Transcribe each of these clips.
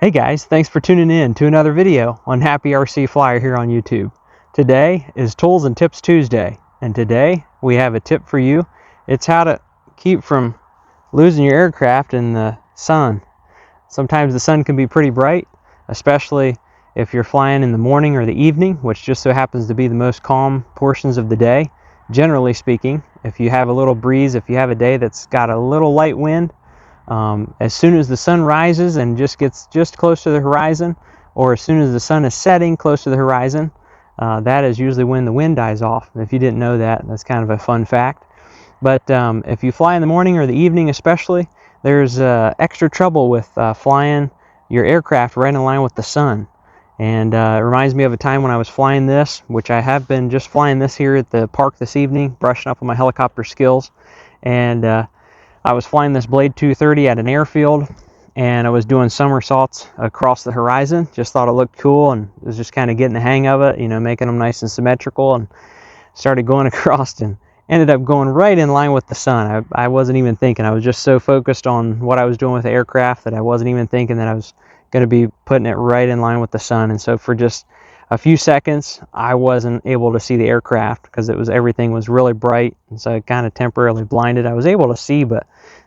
Hey guys, thanks for tuning in to another video on Happy RC Flyer here on YouTube. Today is Tools and Tips Tuesday, and today we have a tip for you. It's how to keep from losing your aircraft in the sun. Sometimes the sun can be pretty bright, especially if you're flying in the morning or the evening, which just so happens to be the most calm portions of the day. Generally speaking, if you have a little breeze, if you have a day that's got a little light wind, as soon as the sun rises and just gets just close to the horizon, or as soon as the sun is setting close to the horizon, that is usually when the wind dies off. If you didn't know that, that's kind of a fun fact. But if you fly in the morning or the evening especially, there's extra trouble with flying your aircraft right in line with the sun. And it reminds me of a time when I was flying this, which I have been just flying this here at the park this evening, brushing up on my helicopter skills. And I was flying this Blade 230 at an airfield, and I was doing somersaults across the horizon. Just thought it looked cool, and was just kind of getting the hang of it, you know, making them nice and symmetrical, and started going across and ended up going right in line with the sun. I wasn't even thinking. I was just so focused on what I was doing with the aircraft that I wasn't even thinking that I was going to be putting it right in line with the sun. And so for just a few seconds, I wasn't able to see the aircraft because everything was really bright, and so it kind of temporarily blinded. I was able to see, but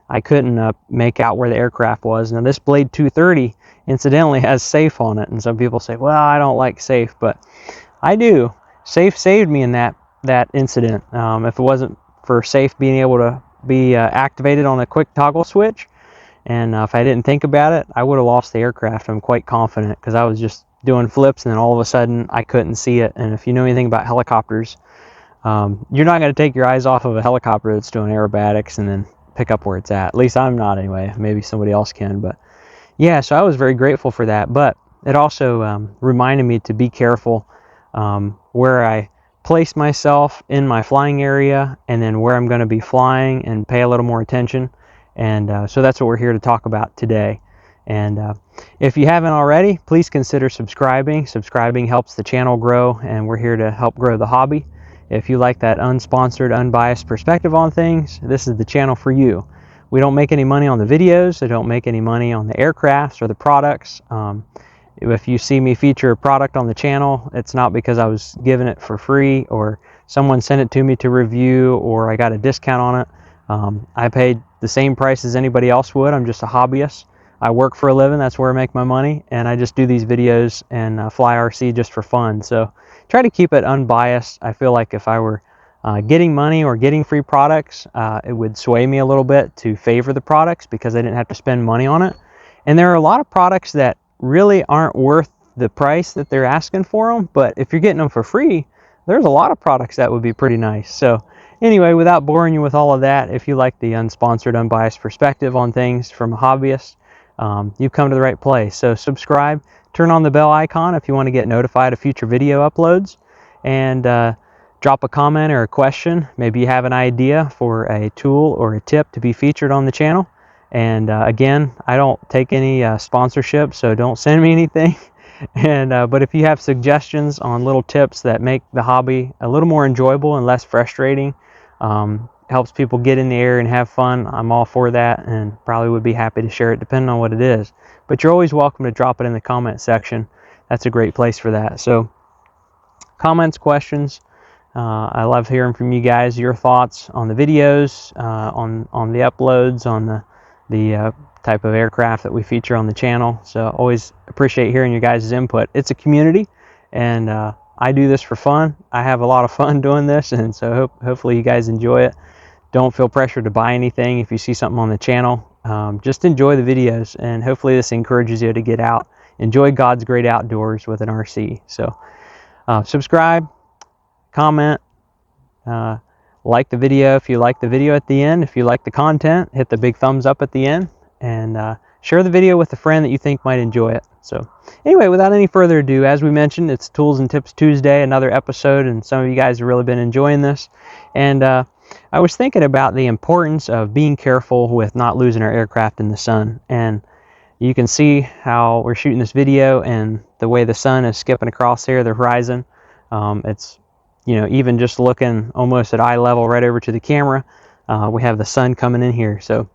I couldn't make out where the aircraft was. Now this Blade 230 incidentally has safe on it, and some people say, well, I don't like safe, but I do. Safe saved me in that incident. If it wasn't for safe being able to be activated on a quick toggle switch, and if I didn't think about it, I would have lost the aircraft. I'm quite confident, because I was just doing flips and then all of a sudden I couldn't see it. And if you know anything about helicopters, you're not going to take your eyes off of a helicopter that's doing aerobatics and then pick up where it's at least I'm not, anyway. Maybe somebody else can, but yeah, so I was very grateful for that. But it also reminded me to be careful where I place myself in my flying area, and then where I'm going to be flying, and pay a little more attention. And so that's what we're here to talk about today. And if you haven't already, please consider subscribing. Subscribing helps the channel grow, and we're here to help grow the hobby. If you like that unsponsored, unbiased perspective on things, this is the channel for you. We don't make any money on the videos. I don't make any money on the aircrafts or the products. If you see me feature a product on the channel, it's not because I was giving it for free, or someone sent it to me to review, or I got a discount on it. I paid the same price as anybody else would. I'm just a hobbyist. I work for a living. That's where I make my money, and I just do these videos and fly RC just for fun. So try to keep it unbiased. I feel like if I were getting money or getting free products, it would sway me a little bit to favor the products, because I didn't have to spend money on it. And there are a lot of products that really aren't worth the price that they're asking for them, but if you're getting them for free, there's a lot of products that would be pretty nice. So anyway, without boring you with all of that, if you like the unsponsored, unbiased perspective on things from a hobbyist, you've come to the right place. So subscribe, turn on the bell icon if you want to get notified of future video uploads, and drop a comment or a question. Maybe you have an idea for a tool or a tip to be featured on the channel. And again, I don't take any sponsorship, so don't send me anything. And but if you have suggestions on little tips that make the hobby a little more enjoyable and less frustrating, helps people get in the air and have fun, I'm all for that, and probably would be happy to share it depending on what it is. But you're always welcome to drop it in the comment section. That's a great place for that. So comments, questions, I love hearing from you guys, your thoughts on the videos, on the uploads, on the type of aircraft that we feature on the channel. So always appreciate hearing your guys' input. It's a community, and I do this for fun. I have a lot of fun doing this, and so hopefully you guys enjoy it. Don't feel pressured to buy anything if you see something on the channel. Just enjoy the videos, and hopefully this encourages you to get out, enjoy God's great outdoors with an RC. So subscribe, comment, like the video if you like the video at the end. If you like the content, hit the big thumbs up at the end, and share the video with a friend that you think might enjoy it. So anyway, without any further ado, as we mentioned, it's Tools and Tips Tuesday, another episode, and some of you guys have really been enjoying this. And I was thinking about the importance of being careful with not losing our aircraft in the sun. And you can see how we're shooting this video, and the way the sun is skipping across here, the horizon. It's, you know, even just looking almost at eye level right over to the camera, we have the sun coming in here. So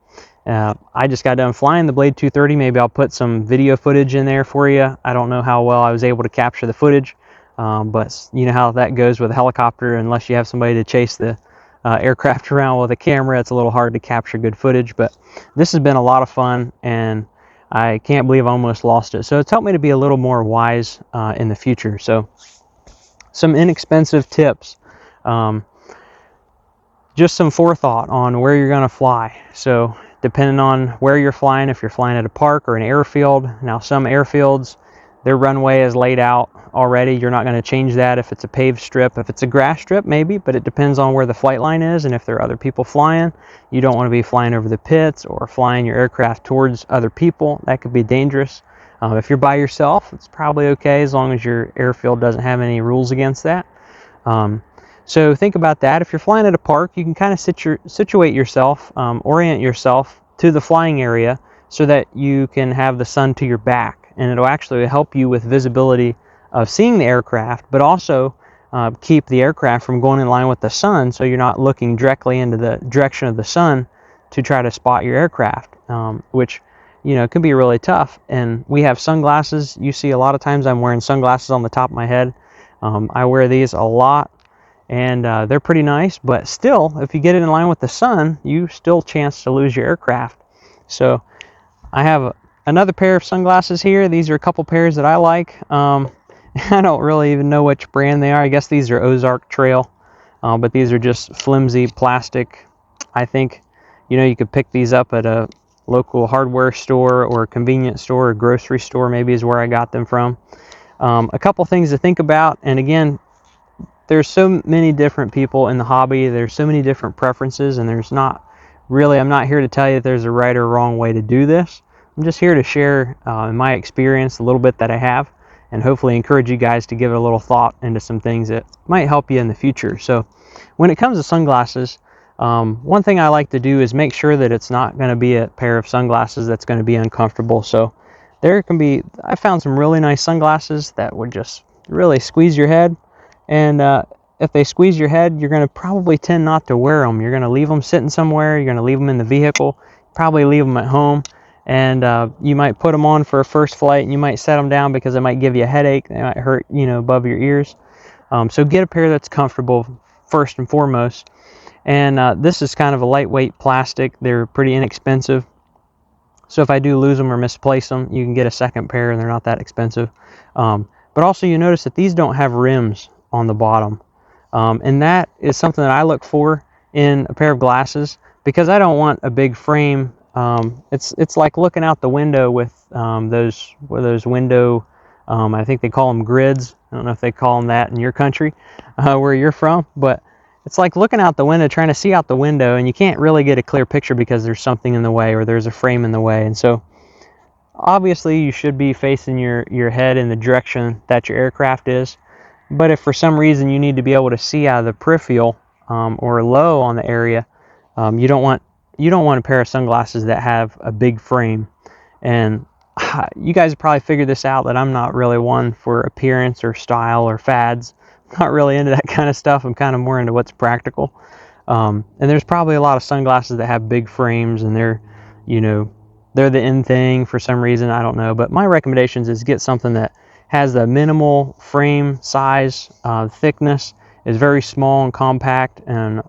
I just got done flying the Blade 230. Maybe I'll put some video footage in there for you. I don't know how well I was able to capture the footage, but you know how that goes with a helicopter. Unless you have somebody to chase the aircraft around with a camera, it's a little hard to capture good footage. But this has been a lot of fun, and I can't believe I almost lost it. So it's helped me to be a little more wise in the future. So some inexpensive tips. Just some forethought on where you're going to fly. So depending on where you're flying, if you're flying at a park or an airfield, now some airfields, their runway is laid out already. You're not going to change that if it's a paved strip. If it's a grass strip, maybe, but it depends on where the flight line is and if there are other people flying. You don't want to be flying over the pits or flying your aircraft towards other people. That could be dangerous. If you're by yourself, it's probably okay as long as your airfield doesn't have any rules against that. So think about that. If you're flying at a park, you can kind of situate yourself, orient yourself to the flying area so that you can have the sun to your back, and it'll actually help you with visibility of seeing the aircraft, but also keep the aircraft from going in line with the sun, so you're not looking directly into the direction of the sun to try to spot your aircraft, which can be really tough. And we have sunglasses. You see a lot of times I'm wearing sunglasses on the top of my head. I wear these a lot, and they're pretty nice, but still, if you get it in line with the sun, you still chance to lose your aircraft. So I have another pair of sunglasses here. These are a couple pairs that I like. I don't really even know which brand they are. I guess these are Ozark Trail, but these are just flimsy plastic. I think you could pick these up at a local hardware store or a convenience store or grocery store, maybe is where I got them from. A couple things to think about, and again, there's so many different people in the hobby. There's so many different preferences, and I'm not here to tell you that there's a right or wrong way to do this. I'm just here to share in my experience a little bit that I have, and hopefully encourage you guys to give it a little thought into some things that might help you in the future. So when it comes to sunglasses, one thing I like to do is make sure that it's not going to be a pair of sunglasses that's going to be uncomfortable. So I found some really nice sunglasses that would just really squeeze your head. And if they squeeze your head, you're going to probably tend not to wear them. You're going to leave them sitting somewhere. You're going to leave them in the vehicle. Probably leave them at home. And you might put them on for a first flight, and you might set them down because it might give you a headache. They might hurt, above your ears. So get a pair that's comfortable first and foremost. And this is kind of a lightweight plastic. They're pretty inexpensive. So if I do lose them or misplace them, you can get a second pair, and they're not that expensive. But also you notice that these don't have rims on the bottom, and that is something that I look for in a pair of glasses, because I don't want a big frame. It's like looking out the window with those window, I think they call them grids. I don't know if they call them that in your country where you're from, but it's like looking out the window, trying to see out the window, and you can't really get a clear picture because there's something in the way, or there's a frame in the way. And so obviously you should be facing your head in the direction that your aircraft is. But if for some reason you need to be able to see out of the peripheral or low on the area, you don't want a pair of sunglasses that have a big frame. And you guys have probably figured this out, that I'm not really one for appearance or style or fads. I'm not really into that kind of stuff. I'm kind of more into what's practical. And there's probably a lot of sunglasses that have big frames, and they're the in thing for some reason. I don't know. But my recommendations is get something that has the minimal frame size, thickness, is very small and compact, and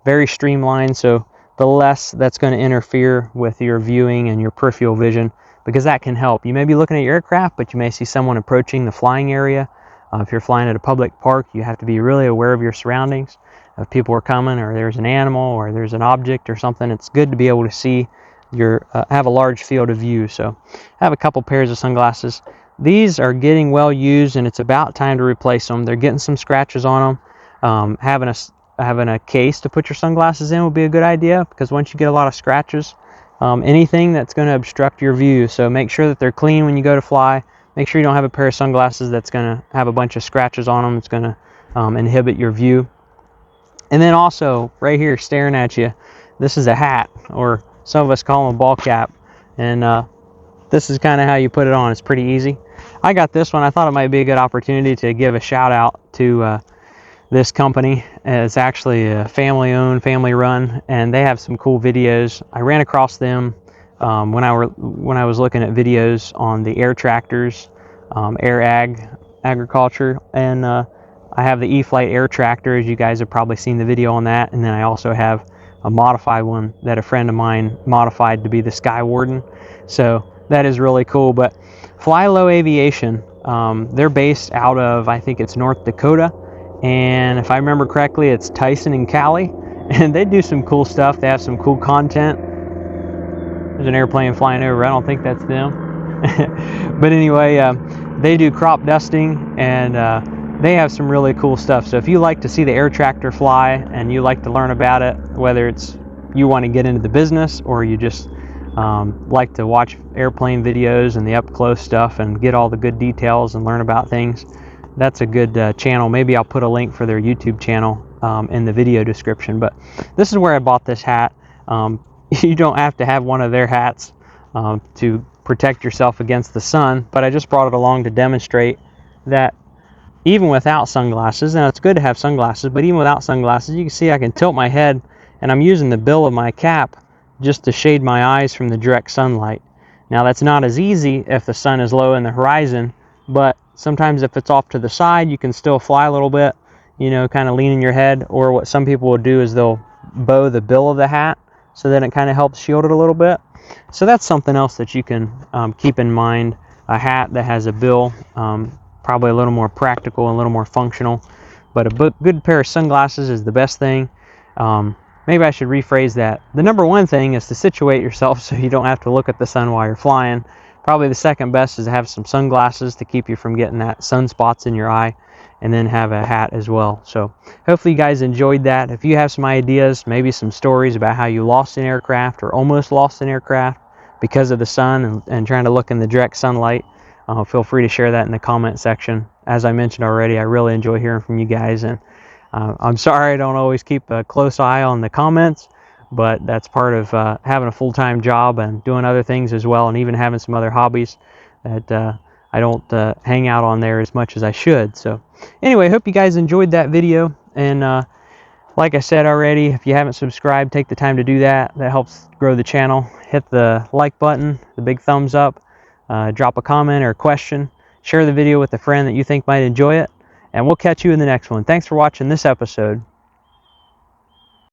very streamlined. So the less that's going to interfere with your viewing and your peripheral vision, because that can help. You may be looking at your aircraft, but you may see someone approaching the flying area. If you're flying at a public park, you have to be really aware of your surroundings. If people are coming, or there's an animal, or there's an object or something, it's good to be able to see have a large field of view. So I have a couple pairs of sunglasses. These are getting well used, and it's about time to replace them. They're getting some scratches on them. Having a case to put your sunglasses in would be a good idea, because once you get a lot of scratches, anything that's going to obstruct your view. So make sure that they're clean when you go to fly. Make sure you don't have a pair of sunglasses that's going to have a bunch of scratches on them. It's going to inhibit your view. And then also, right here staring at you, this is a hat, or some of us call them a ball cap. And this is kind of how you put it on. It's pretty easy. I got this one. I thought it might be a good opportunity to give a shout out to this company. It's actually a family-owned, family-run, and they have some cool videos. I ran across them when I was looking at videos on the air tractors, agriculture, and I have the E-Flight air tractor, as you guys have probably seen the video on that, and then I also have a modified one that a friend of mine modified to be the Sky Warden. So that is really cool. But Fly Low Aviation, they're based out of, I think it's North Dakota, and if I remember correctly, it's Tyson and Cali, and they do some cool stuff. They have some cool content. There's an airplane flying over. I don't think that's them. But anyway, they do crop dusting, and they have some really cool stuff. So if you like to see the air tractor fly and you like to learn about it, whether it's you want to get into the business or you just like to watch airplane videos and the up close stuff and get all the good details and learn about things, that's a good channel. Maybe I'll put a link for their YouTube channel in the video description. But this is where I bought this hat. You don't have to have one of their hats to protect yourself against the sun, but I just brought it along to demonstrate that even without sunglasses, and it's good to have sunglasses, but even without sunglasses, you can see I can tilt my head, and I'm using the bill of my cap just to shade my eyes from the direct sunlight. Now that's not as easy if the sun is low in the horizon, but sometimes if it's off to the side, you can still fly a little bit, you know, kind of leaning your head. Or what some people will do is they'll bow the bill of the hat, so then it kind of helps shield it a little bit. So that's something else that you can keep in mind. A hat that has a bill, probably a little more practical and a little more functional. But a good pair of sunglasses is the best thing. Maybe I should rephrase that. The number one thing is to situate yourself so you don't have to look at the sun while you're flying. Probably the second best is to have some sunglasses to keep you from getting that sunspots in your eye, and then have a hat as well. So hopefully you guys enjoyed that. If you have some ideas, maybe some stories about how you lost an aircraft or almost lost an aircraft because of the sun and trying to look in the direct sunlight, feel free to share that in the comment section. As I mentioned already, I really enjoy hearing from you guys, and I'm sorry I don't always keep a close eye on the comments, but that's part of having a full-time job and doing other things as well, and even having some other hobbies that I don't hang out on there as much as I should. So anyway, hope you guys enjoyed that video, and like I said already, if you haven't subscribed, take the time to do that. That helps grow the channel. Hit the like button, the big thumbs up, drop a comment or a question, share the video with a friend that you think might enjoy it, and we'll catch you in the next one. Thanks for watching this episode